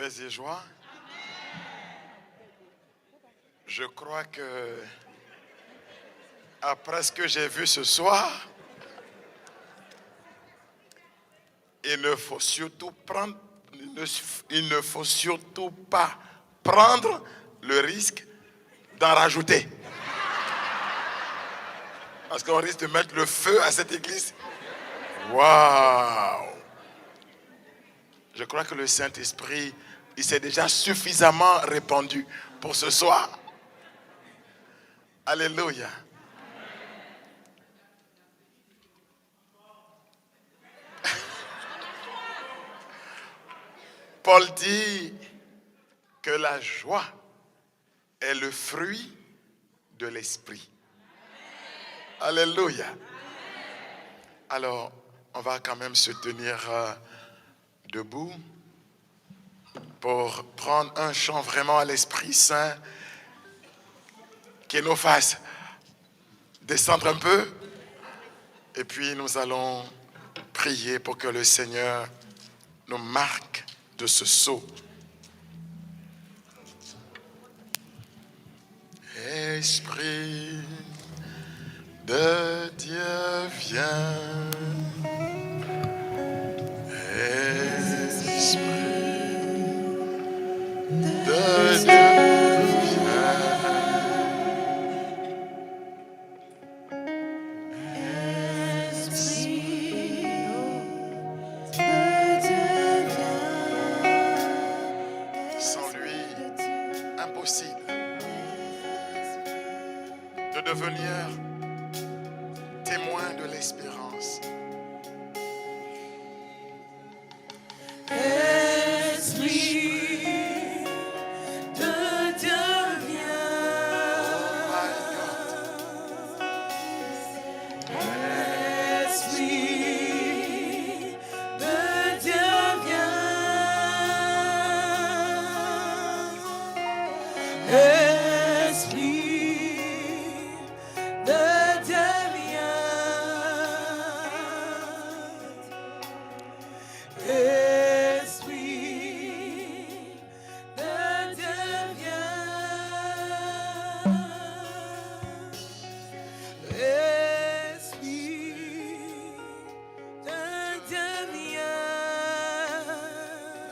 Paix et joie. Je crois que après ce que j'ai vu ce soir, il ne faut surtout pas prendre le risque d'en rajouter. Parce qu'on risque de mettre le feu à cette église. Waouh! Je crois que le Saint-Esprit, il s'est déjà suffisamment répandu pour ce soir. Alléluia. Paul dit que la joie est le fruit de l'esprit. Alléluia. Alors, on va quand même se tenir debout pour prendre un chant vraiment à l'Esprit Saint qui nous fasse descendre un peu. Et puis nous allons prier pour que le Seigneur nous marque de ce sceau. Esprit de Dieu, viens. Esprit de Dieu, sans lui, impossible de devenir témoin de l'espérance.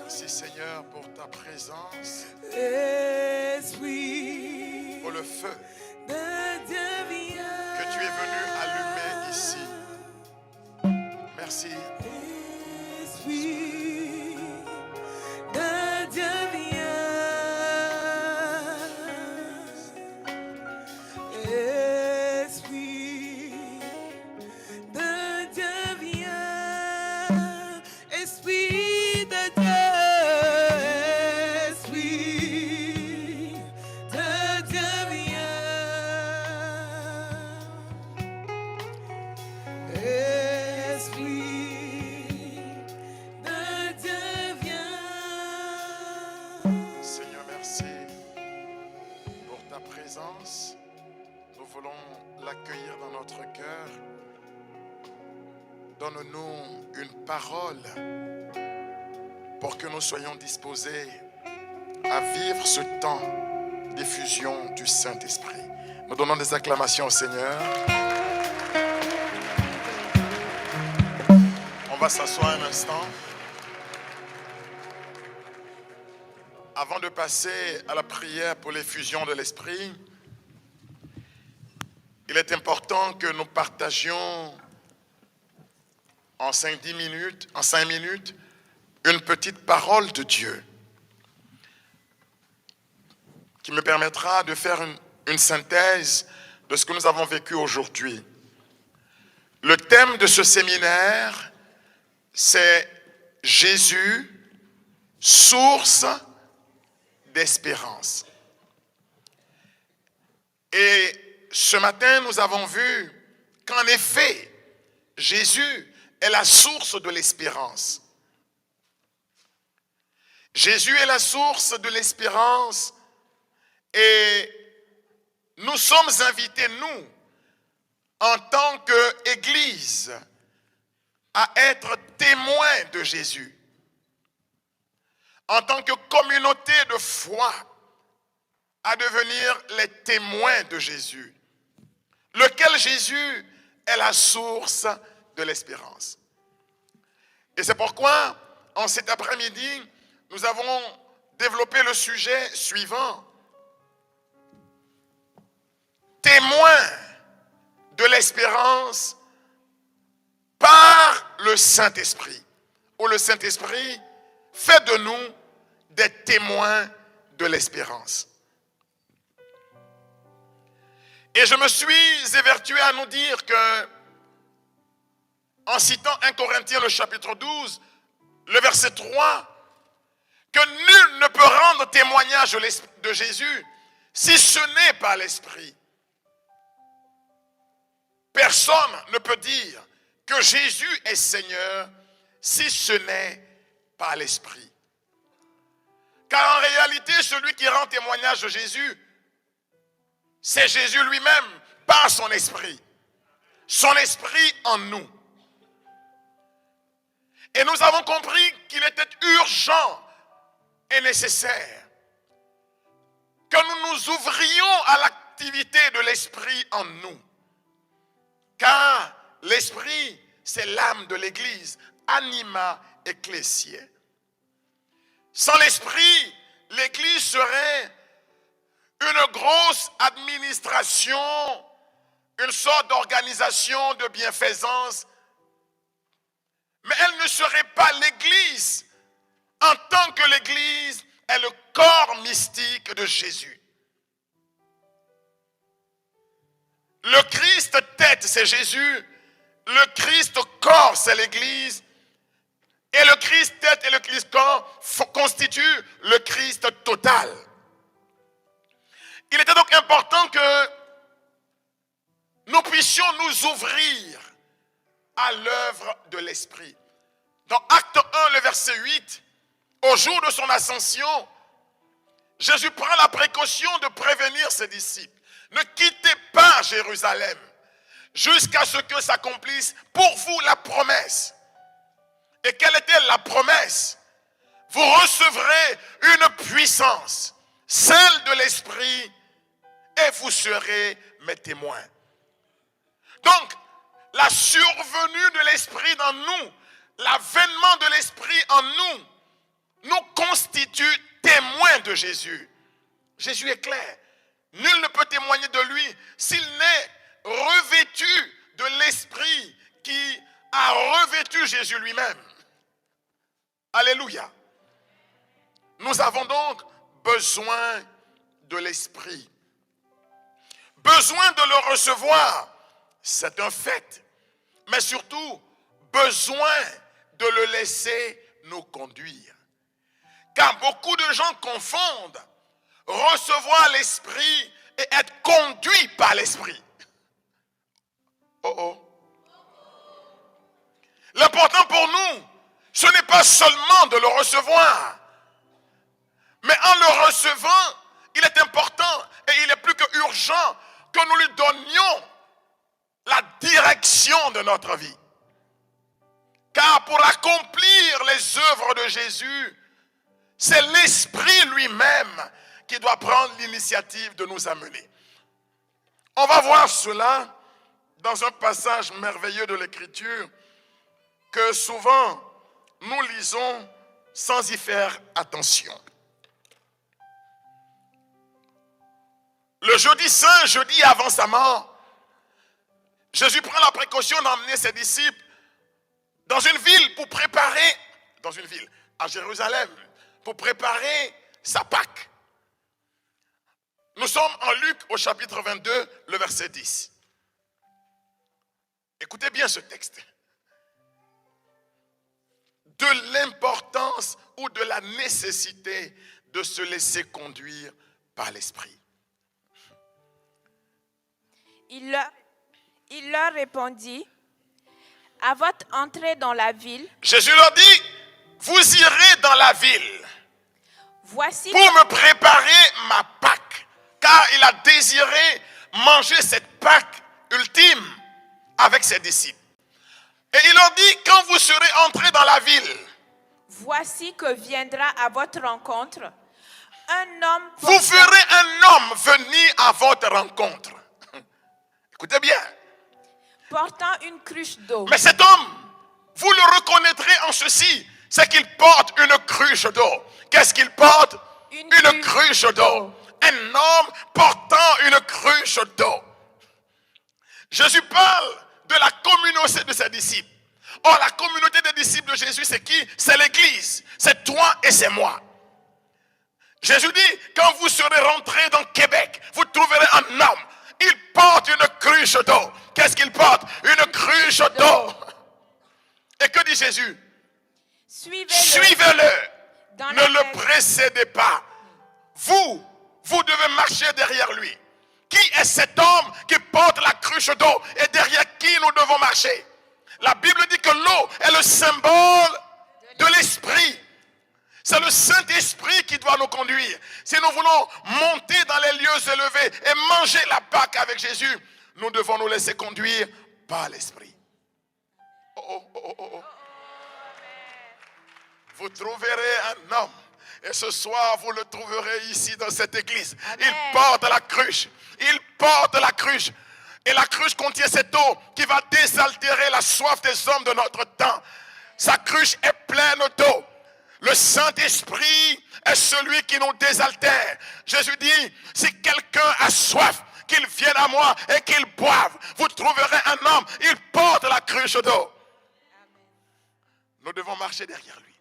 Merci Seigneur pour ta présence, pour le feu que tu es venu allumer ici. Merci. Seigneur, merci pour ta présence. Nous voulons l'accueillir dans notre cœur. Donne-nous une parole pour que nous soyons disposés à vivre ce temps d'effusion du Saint-Esprit. Nous donnons des acclamations au Seigneur. On va s'asseoir un instant. Avant de passer à la prière pour l'effusion de l'Esprit, il est important que nous partagions en 5 minutes, une petite parole de Dieu qui me permettra de faire une synthèse de ce que nous avons vécu aujourd'hui. Le thème de ce séminaire, c'est Jésus, source d'espérance. Et ce matin, nous avons vu qu'en effet, Jésus est la source de l'espérance. Jésus est la source de l'espérance et nous sommes invités, nous, en tant qu'Église, à être témoins de Jésus. en tant que communauté de foi, à devenir les témoins de Jésus, lequel Jésus est la source de l'espérance. Et c'est pourquoi, en cet après-midi, nous avons développé le sujet suivant. Témoins de l'espérance par le Saint-Esprit, où le Saint-Esprit fait de nous des témoins de l'espérance. Et je me suis évertué à nous dire que, en citant 1 Corinthiens le chapitre 12, le verset 3, que nul ne peut rendre témoignage de Jésus si ce n'est par l'Esprit. Personne ne peut dire que Jésus est Seigneur si ce n'est par l'Esprit. Car en réalité, celui qui rend témoignage de Jésus, c'est Jésus lui-même par son Esprit. Son Esprit en nous. Et nous avons compris qu'il était urgent et nécessaire que nous nous ouvrions à l'activité de l'Esprit en nous. Car l'Esprit, c'est l'âme de l'Église, anima ecclesiae. Sans l'Esprit, l'Église serait une grosse administration, une sorte d'organisation de bienfaisance, mais elle ne serait pas l'Église en tant que l'Église est le corps mystique de Jésus. Le Christ tête, c'est Jésus. Le Christ corps, c'est l'Église. Et le Christ tête et le Christ corps constituent le Christ total. Il était donc important que nous puissions nous ouvrir à l'œuvre de l'Esprit. Dans Acte 1, le verset 8, au jour de son ascension, Jésus prend la précaution de prévenir ses disciples. Ne quittez pas Jérusalem jusqu'à ce que s'accomplisse pour vous la promesse. Et quelle était la promesse? Vous recevrez une puissance, celle de l'Esprit, et vous serez mes témoins. Donc, la survenue de l'Esprit dans nous, l'avènement de l'Esprit en nous, nous constitue témoins de Jésus. Jésus est clair. Nul ne peut témoigner de lui s'il n'est revêtu de l'Esprit qui a revêtu Jésus lui-même. Alléluia. Nous avons donc besoin de l'Esprit. Besoin de le recevoir, c'est un fait. Mais surtout, besoin de le laisser nous conduire. Car beaucoup de gens confondent recevoir l'Esprit et être conduit par l'Esprit. Oh oh. L'important pour nous, ce n'est pas seulement de le recevoir, mais en le recevant, il est important et il est plus que urgent que nous lui donnions la direction de notre vie. Car pour accomplir les œuvres de Jésus, c'est l'Esprit lui-même qui doit prendre l'initiative de nous amener. On va voir cela dans un passage merveilleux de l'Écriture que souvent nous lisons sans y faire attention. Le jeudi saint, jeudi avant sa mort, Jésus prend la précaution d'emmener ses disciples dans une ville pour préparer, à Jérusalem, pour préparer sa Pâque. Nous sommes en Luc au chapitre 22, le verset 10. Écoutez bien ce texte. De l'importance ou de la nécessité de se laisser conduire par l'Esprit. Il leur répondit, à votre entrée dans la ville, Jésus leur dit, vous irez dans la ville voici pour me préparer ma Pâque. Car il a désiré manger cette Pâque ultime avec ses disciples. Et il leur dit, quand vous serez entrés dans la ville, voici que viendra à votre rencontre un homme Vous verrez un homme venir à votre rencontre. Écoutez bien. portant une cruche d'eau. Mais cet homme, vous le reconnaîtrez en ceci, c'est qu'il porte une cruche d'eau. Qu'est-ce qu'il porte? Une cruche d'eau. Un homme portant une cruche d'eau. Jésus parle de la communauté de ses disciples. Or, la communauté des disciples de Jésus, c'est qui? C'est l'Église. C'est toi et c'est moi. Jésus dit, quand vous serez rentrés dans Québec, vous trouverez un homme. Il porte une cruche d'eau. Qu'est-ce qu'il porte? Une cruche d'eau. Et que dit Jésus? Suivez-le. Ne le précédez pas. Vous devez marcher derrière lui. Qui est cet homme qui porte la cruche d'eau et derrière qui nous devons marcher? La Bible dit que l'eau est le symbole de l'esprit. C'est le Saint-Esprit qui doit nous conduire. Si nous voulons monter dans les lieux élevés et manger la Pâque avec Jésus, nous devons nous laisser conduire par l'Esprit. Vous trouverez un homme. Et ce soir, vous le trouverez ici dans cette église. Amen. Il porte la cruche. Il porte la cruche. Et la cruche contient cette eau qui va désaltérer la soif des hommes de notre temps. Sa cruche est pleine d'eau. Le Saint-Esprit est celui qui nous désaltère. Jésus dit, si quelqu'un a soif, qu'il vienne à moi et qu'il boive. Vous trouverez un homme, il porte la cruche d'eau. Nous devons marcher derrière lui.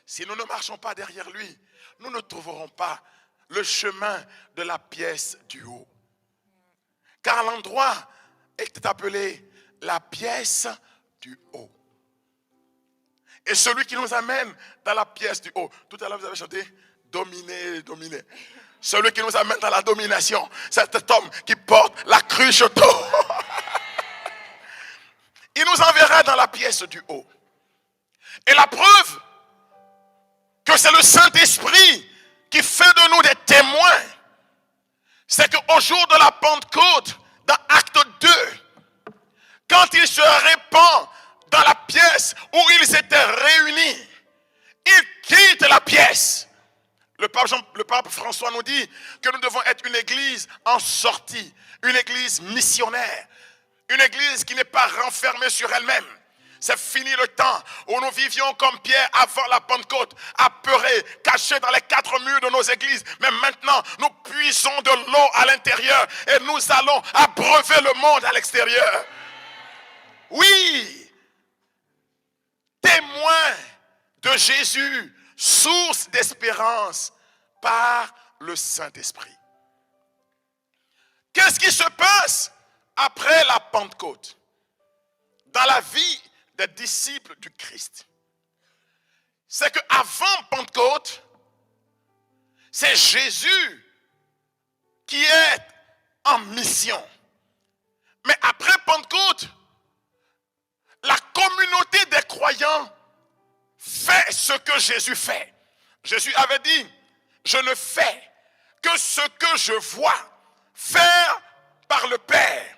Si nous ne marchons pas derrière lui, nous ne trouverons pas le chemin de la pièce du haut. Car l'endroit est appelé la pièce du haut. Et celui qui nous amène dans la pièce du haut. Tout à l'heure, vous avez chanté dominer, dominer. Celui qui nous amène dans la domination, c'est cet homme qui porte la cruche d'eau. Il nous enverra dans la pièce du haut. Et la preuve que c'est le Saint-Esprit qui fait de nous des témoins, c'est qu'au jour de la Pentecôte, dans Acte 2, quand il se répand dans la pièce où ils étaient réunis, ils quittent la pièce. Le pape François nous dit que nous devons être une église en sortie, une église missionnaire, une église qui n'est pas renfermée sur elle-même. C'est fini le temps où nous vivions comme Pierre avant la Pentecôte, apeurés, cachés dans les quatre murs de nos églises. Mais maintenant, nous puisons de l'eau à l'intérieur et nous allons abreuver le monde à l'extérieur. Oui, témoin de Jésus, source d'espérance par le Saint-Esprit. Qu'est-ce qui se passe après la Pentecôte dans la vie des disciples du Christ? C'est qu'avant Pentecôte, c'est Jésus qui est en mission. Mais après Pentecôte, la communauté des croyants fait ce que Jésus fait. Jésus avait dit, je ne fais que ce que je vois faire par le Père.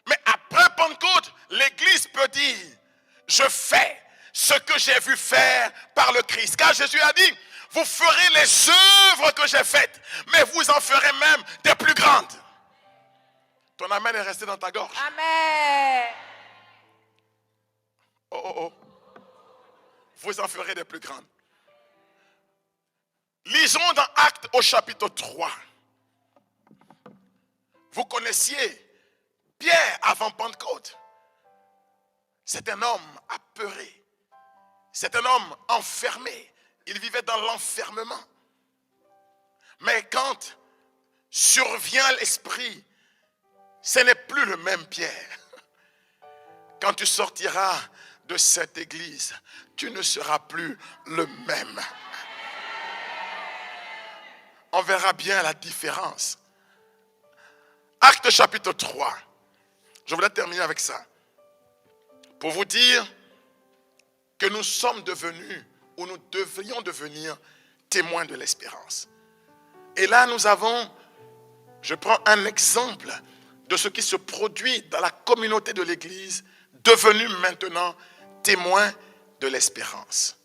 Mais après Pentecôte, l'Église peut dire, je fais ce que j'ai vu faire par le Christ. Car Jésus a dit, vous ferez les œuvres que j'ai faites, mais vous en ferez même des plus grandes. Ton amen est resté dans ta gorge. Amen. Vous en ferez des plus grandes. Lisons dans Actes au chapitre 3. Vous connaissiez Pierre avant Pentecôte. C'est un homme apeuré. C'est un homme enfermé. Il vivait dans l'enfermement. Mais quand survient l'Esprit, ce n'est plus le même Pierre. Quand tu sortiras de cette église, tu ne seras plus le même. On verra bien la différence. Acte chapitre 3. Je voulais terminer avec ça. Pour vous dire que nous sommes devenus, ou nous devrions devenir, témoins de l'espérance. Et là, nous avons, je prends un exemple de ce qui se produit dans la communauté de l'Église, devenue maintenant témoins de l'espérance.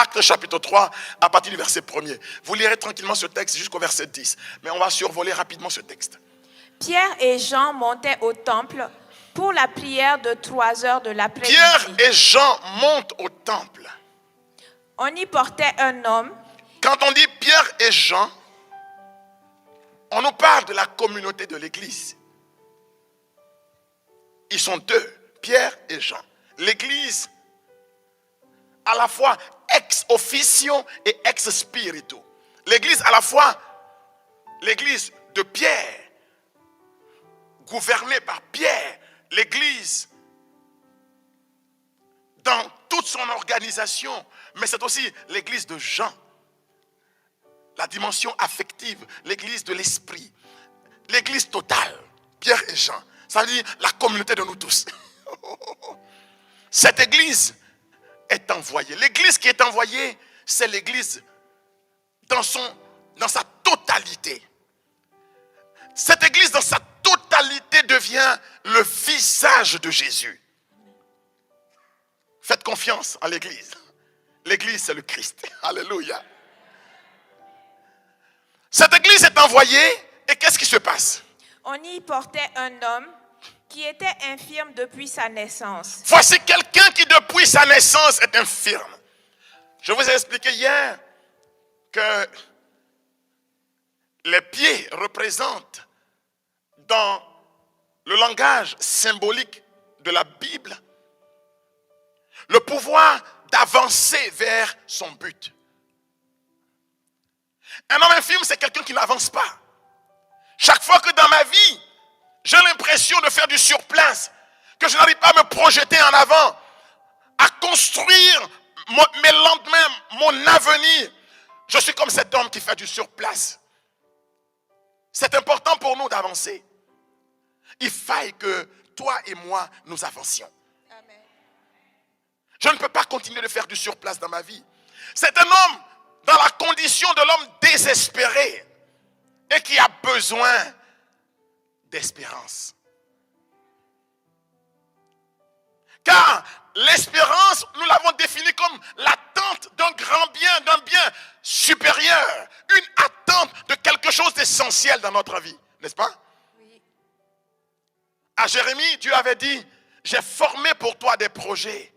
Actes chapitre 3, à partir du verset 1er. Vous lirez tranquillement ce texte jusqu'au verset 10. Mais on va survoler rapidement ce texte. Pierre et Jean montaient au temple pour la prière de 3 heures de l'après-midi. Pierre et Jean montent au temple. On y portait un homme. Quand on dit Pierre et Jean, on nous parle de la communauté de l'église. Ils sont deux, Pierre et Jean. L'église, à la fois ex officio et ex spiritu. L'église, à la fois, l'église de Pierre, gouvernée par Pierre. L'église, dans toute son organisation, mais c'est aussi l'église de Jean. La dimension affective, l'église de l'esprit, l'église totale, Pierre et Jean. Ça veut dire la communauté de nous tous. Cette église est envoyée. L'église qui est envoyée, c'est l'église dans sa totalité. Cette église dans sa totalité devient le visage de Jésus. Faites confiance en l'église. L'église, c'est le Christ. Alléluia. Cette église est envoyée et qu'est-ce qui se passe? On y portait un homme qui était infirme depuis sa naissance. Voici quelqu'un qui depuis sa naissance est infirme. Je vous ai expliqué hier que les pieds représentent dans le langage symbolique de la Bible le pouvoir d'avancer vers son but. Un homme infirme, c'est quelqu'un qui n'avance pas. Chaque fois que dans ma vie, j'ai l'impression de faire du surplace, que je n'arrive pas à me projeter en avant, à construire mes lendemains, mon avenir, je suis comme cet homme qui fait du surplace. C'est important pour nous d'avancer. Il faille que toi et moi, nous avancions. Amen. Je ne peux pas continuer de faire du surplace dans ma vie. C'est un homme dans la condition de l'homme désespéré et qui a besoin d'espérance. Car l'espérance, nous l'avons définie comme l'attente d'un grand bien, d'un bien supérieur. Une attente de quelque chose d'essentiel dans notre vie, n'est-ce pas? Oui. À Jérémie, Dieu avait dit, j'ai formé pour toi des projets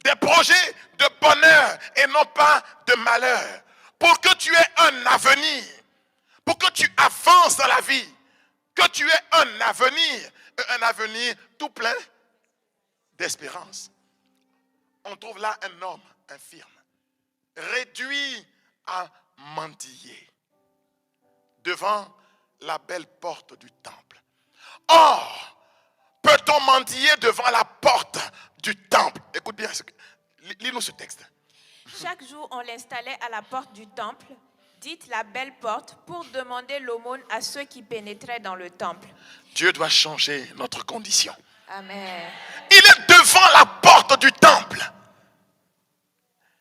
de bonheur et non pas de malheur, pour que tu aies un avenir, pour que tu avances dans la vie, que tu aies un avenir tout plein d'espérance. On trouve là un homme infirme, réduit à mendier devant la belle porte du temple. Or, peut-on mendier devant la porte du temple? Écoute bien, lis-nous ce texte. Chaque jour, on l'installait à la porte du temple, dite la belle porte, pour demander l'aumône à ceux qui pénétraient dans le temple. Dieu doit changer notre condition. Amen. Il est devant la porte du temple.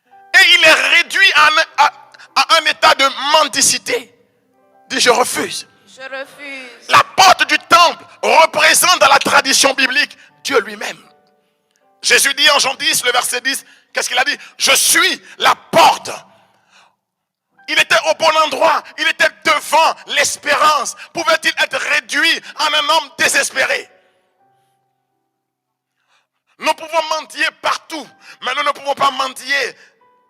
Et il est réduit à un état de mendicité. Dit, je refuse. Je refuse. La porte du temple représente dans la tradition biblique Dieu lui-même. Jésus dit en Jean 10, le verset 10, qu'est-ce qu'il a dit? Je suis la porte. Il était au bon endroit, il était devant l'espérance. Pouvait-il être réduit en un homme désespéré? Nous pouvons mendier partout, mais nous ne pouvons pas mendier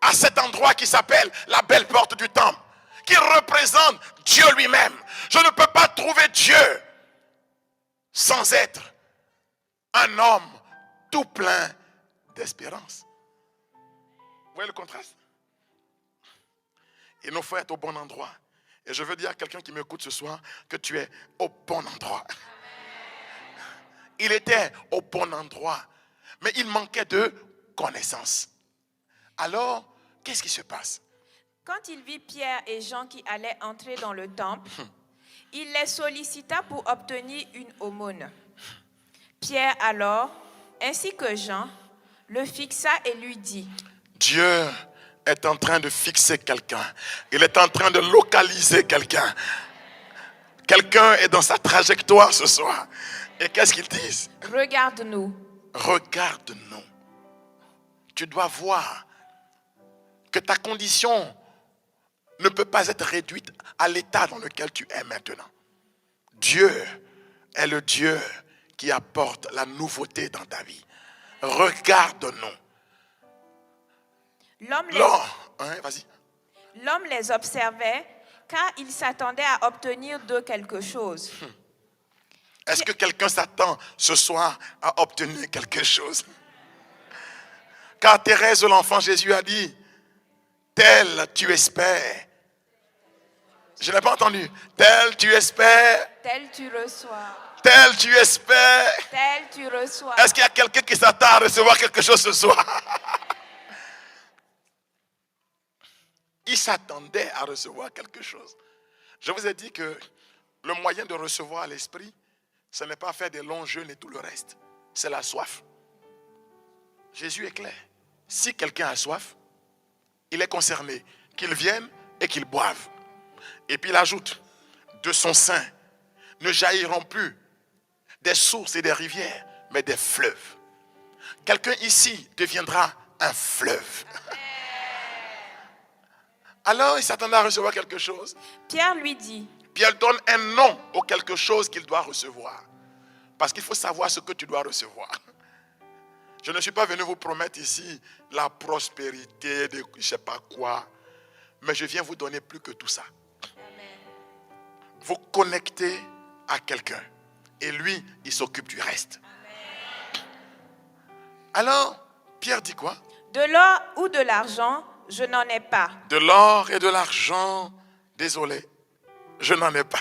à cet endroit qui s'appelle la belle porte du temple, qui représente Dieu lui-même. Je ne peux pas trouver Dieu sans être un homme tout plein d'espérance. Vous voyez le contraste? Il nous faut être au bon endroit. Et je veux dire à quelqu'un qui m'écoute ce soir que tu es au bon endroit. Il était au bon endroit, mais il manquait de connaissance. Alors, qu'est-ce qui se passe? Quand il vit Pierre et Jean qui allaient entrer dans le temple, il les sollicita pour obtenir une aumône. Pierre alors, ainsi que Jean, le fixa et lui dit: Dieu est en train de fixer quelqu'un. Il est en train de localiser quelqu'un. Quelqu'un est dans sa trajectoire ce soir. Et qu'est-ce qu'ils disent? Regarde-nous. Regarde-nous. Tu dois voir que ta condition ne peut pas être réduite à l'état dans lequel tu es maintenant. Dieu est le Dieu qui apporte la nouveauté dans ta vie. Regarde-nous. L'homme les observait car il s'attendait à obtenir d'eux quelque chose. Est-ce que quelqu'un s'attend ce soir à obtenir quelque chose? Car Thérèse, l'enfant Jésus, a dit, tel tu espères. Je n'ai pas entendu. Tel tu espères. Tel tu reçois. Tel tu espères. Tel tu reçois. Est-ce qu'il y a quelqu'un qui s'attend à recevoir quelque chose ce soir? Il s'attendait à recevoir quelque chose. Je vous ai dit que le moyen de recevoir l'esprit, ce n'est pas faire des longs jeûnes et tout le reste. C'est la soif. Jésus est clair. Si quelqu'un a soif, il est concerné. Qu'il vienne et qu'il boive. Et puis il ajoute, de son sein ne jailliront plus des sources et des rivières, mais des fleuves. Quelqu'un ici deviendra un fleuve. Alors il s'attendait à recevoir quelque chose. Pierre lui dit. Pierre donne un nom au quelque chose qu'il doit recevoir. Parce qu'il faut savoir ce que tu dois recevoir. Je ne suis pas venu vous promettre ici la prospérité, de je ne sais pas quoi. Mais je viens vous donner plus que tout ça. Amen. Vous connectez à quelqu'un. Et lui, il s'occupe du reste. Amen. Alors, Pierre dit quoi? De l'or ou de l'argent, je n'en ai pas. De l'or et de l'argent, désolé, je n'en ai pas.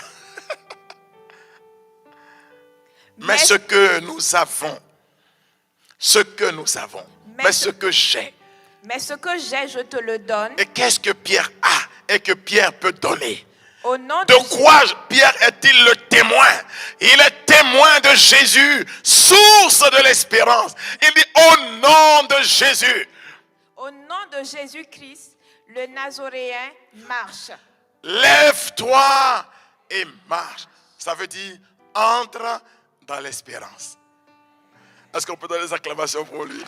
Mais ce que nous avons, mais ce que j'ai. Mais ce que j'ai, je te le donne. Et qu'est-ce que Pierre a et que Pierre peut donner? Au nom de quoi Pierre est-il le témoin? Il est témoin de Jésus, source de l'espérance. Il dit au nom de Jésus. Au nom de Jésus-Christ, le Nazoréen marche. Lève-toi et marche. Ça veut dire entre dans l'espérance. Est-ce qu'on peut donner des acclamations pour lui?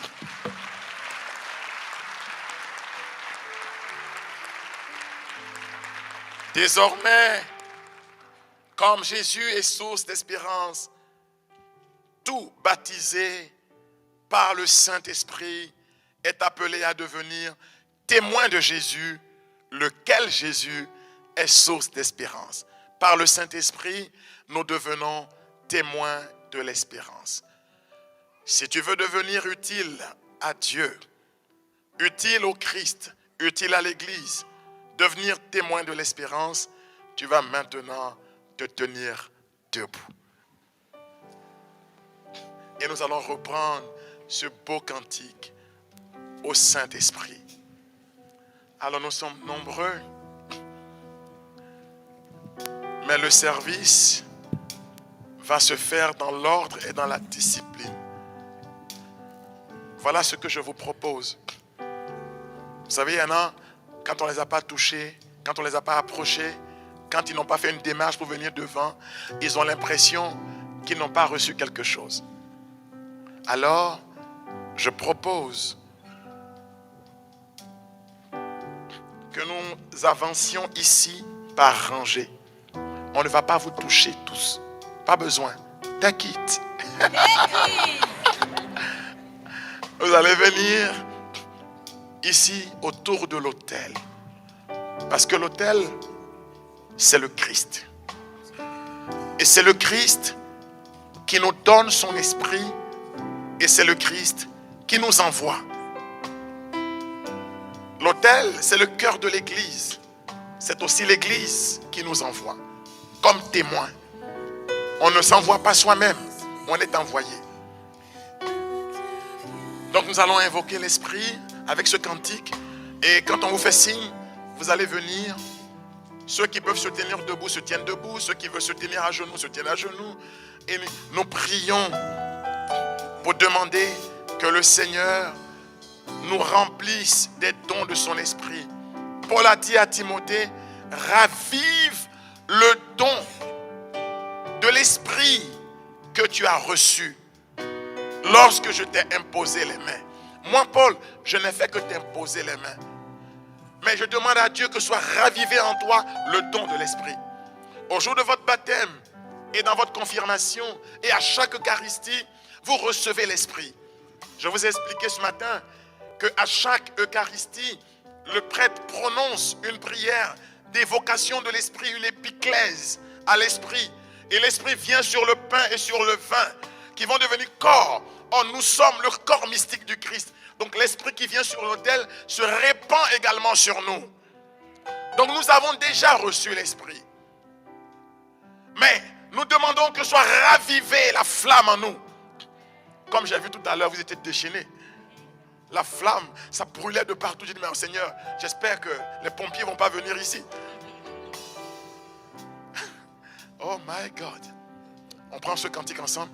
Désormais, comme Jésus est source d'espérance, tout baptisé par le Saint-Esprit est appelé à devenir témoin de Jésus, lequel Jésus est source d'espérance. Par le Saint-Esprit, nous devenons témoins de l'espérance. Si tu veux devenir utile à Dieu, utile au Christ, utile à l'Église, devenir témoin de l'espérance, tu vas maintenant te tenir debout. Et nous allons reprendre ce beau cantique au Saint-Esprit. Alors nous sommes nombreux, mais le service va se faire dans l'ordre et dans la discipline. Voilà ce que je vous propose. Vous savez, il y en a, quand on ne les a pas touchés, quand on ne les a pas approchés, quand ils n'ont pas fait une démarche pour venir devant, ils ont l'impression qu'ils n'ont pas reçu quelque chose. Alors, je propose que nous avancions ici par rangée. On ne va pas vous toucher tous. Pas besoin. T'inquiète. Vous allez venir ici autour de l'autel. Parce que l'autel, c'est le Christ. Et c'est le Christ qui nous donne son esprit. Et c'est le Christ qui nous envoie. L'autel, c'est le cœur de l'Église. C'est aussi l'Église qui nous envoie comme témoin. On ne s'envoie pas soi-même, on est envoyé. Donc nous allons invoquer l'Esprit avec ce cantique. Et quand on vous fait signe, vous allez venir. Ceux qui peuvent se tenir debout se tiennent debout. Ceux qui veulent se tenir à genoux se tiennent à genoux. Et nous prions pour demander que le Seigneur nous remplisse des dons de son esprit. Paul a dit à Timothée, ravive le don de l'esprit que tu as reçu lorsque je t'ai imposé les mains. Moi, Paul, je n'ai fait que t'imposer les mains. Mais je demande à Dieu que soit ravivé en toi le don de l'esprit. Au jour de votre baptême et dans votre confirmation et à chaque Eucharistie, vous recevez l'esprit. Je vous ai expliqué ce matin qu'à chaque Eucharistie, le prêtre prononce une prière d'évocation de l'esprit, une épiclèse à l'esprit. Et l'esprit vient sur le pain et sur le vin qui vont devenir corps. Or, nous sommes le corps mystique du Christ. Donc l'esprit qui vient sur l'autel se répand également sur nous. Donc nous avons déjà reçu l'esprit. Mais nous demandons que soit ravivée la flamme en nous. Comme j'ai vu tout à l'heure, vous étiez déchaînés. La flamme, ça brûlait de partout. J'ai dit, mais Seigneur, j'espère que les pompiers ne vont pas venir ici. Oh my God. On prend ce cantique ensemble.